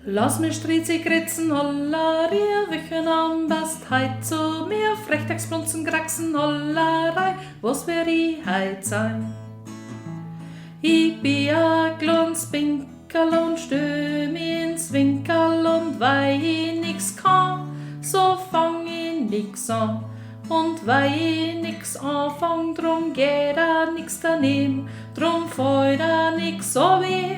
Lass mich stritzig ritzen, holla, dir wichen am best heit zu mir, Frechtecksblunzen, Graxen, hollerei, was wär die heit sein? Ich bin a glunz, Pinkerl und stöm ins Winkerl und weil ich nix kann, so fang ich nix an. Und weil ich nix anfang, drum geht da nix daneben, drum fällt da nix so weh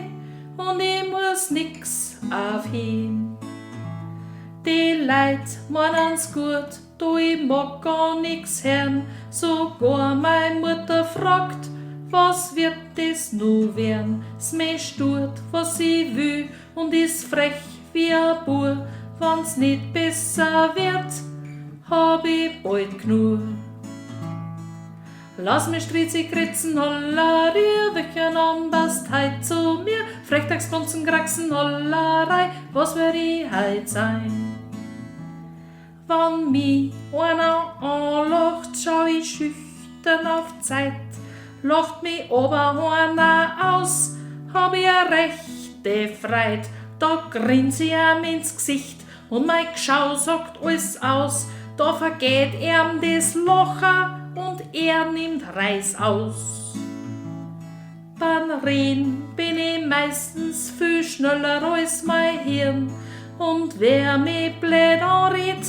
und ich muss nix aufheben. Die Leid meinen's gut, du ich mag gar nix hören, sogar meine Mutter fragt, was wird das nu werden? S mich tut, was ich will und ist frech wie a Bur, wenn's nicht besser wird, hab ich bald genug. Lass mich stritzig ritzen, holla, dir wichen am best heit zu mir, Frechtecksblunzen, Graxen, hollerei, was wär ich heit sein? Wann mi einer anlacht, schau ich schüchtern auf Zeit, lacht mi aber einer aus, hab ich a rechte Freit, da grins ich ihm ins Gesicht und mein Gschau sagt alles aus, da vergeht ihm das Lachen und nimmt Reis aus. Beim Reden bin ich meistens viel schneller als mein Hirn und wer mich blöd anredet,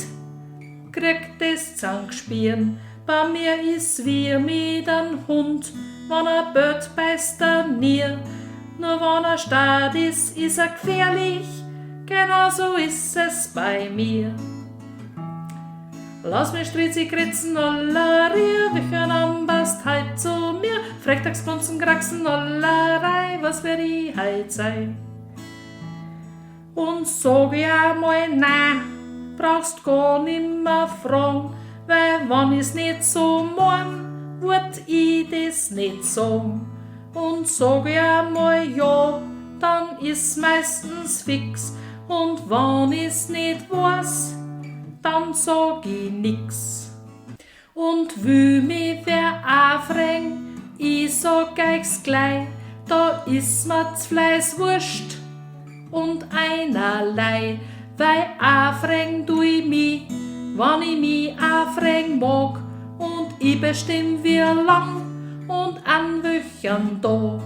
kriegt das Zankspieren. Bei mir ist wie mit ein Hund, wenn er Böt beißt er nie. Nur wenn er stark ist er gefährlich, genauso ist es bei mir. Lass mich stritzig ritzen, holla, dir wichen am best heit zu mir, Frechtecksblunzen, Graxen, hollerei, was wär die heit sein? Und sag ja mal nein, brauchst gar nimmer fragen, weil wenn ich's nicht so mein, würd ich das nicht sagen. Und sag ja mal ja, dann ist meistens fix, und wenn ich's nicht weiß, dann sag ich nix. Und will mich wer aufregen, ich sag euch's gleich, da ist mir's Fleiß wurscht und einerlei, weil aufregen tu ich mich, wann ich mich aufregen mag, und ich bestimm wie lang und an welchen Tag.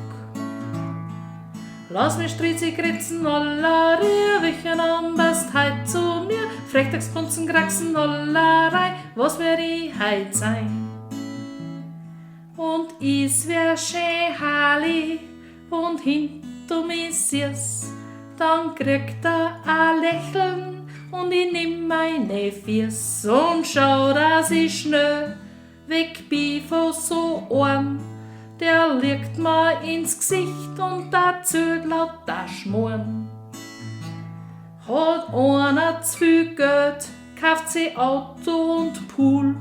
Lass mich stritzig ritzen, holla, dir wichen am best heit zu mir, Frechtecksblunzen, Graxen, hollerei, was wär ich heit sein? Und is wär schön herrlich und hinter mich sieh's, dann kriegt a Lächeln und ich nimm meine Fies und schau, dass ich schnell weg bin von so einem, der liegt mir ins Gesicht und erzählt lauter Schmarrn. Hat einer zu viel Geld, kauft sie Auto und Pool,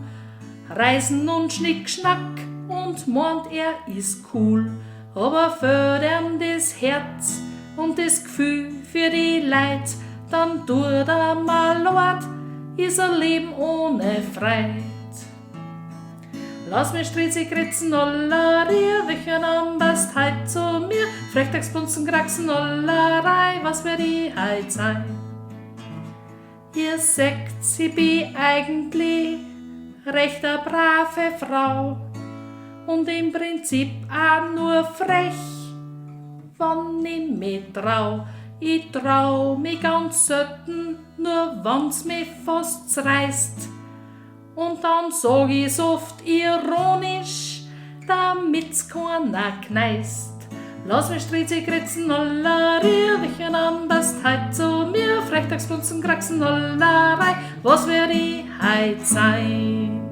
Reisen und Schnickschnack und meint er ist cool. Aber fehlt ihm das Herz und das Gefühl für die Leid, dann tut er mal leid, ist ein Leben ohne Freit. Lass mich stritzig ritzen, holla, dir wichen am best heit zu mir, Frechtecksblunzen, Graxen, hollerei, was wär die heit sein? Ihr seht, ich bin eigentlich recht a brave Frau und im Prinzip auch nur frech, wann ich mich trau. Ich trau mich ganz selten, nur wenn's mich fast zerreißt. Und dann sag ich's oft ironisch, damit's keiner kneist. Lass mich stritzig ritzen, holla, dir wichen am best heit zu mir, Frechtecksblunzen, Graxen, hollerei, was wär die heit sein?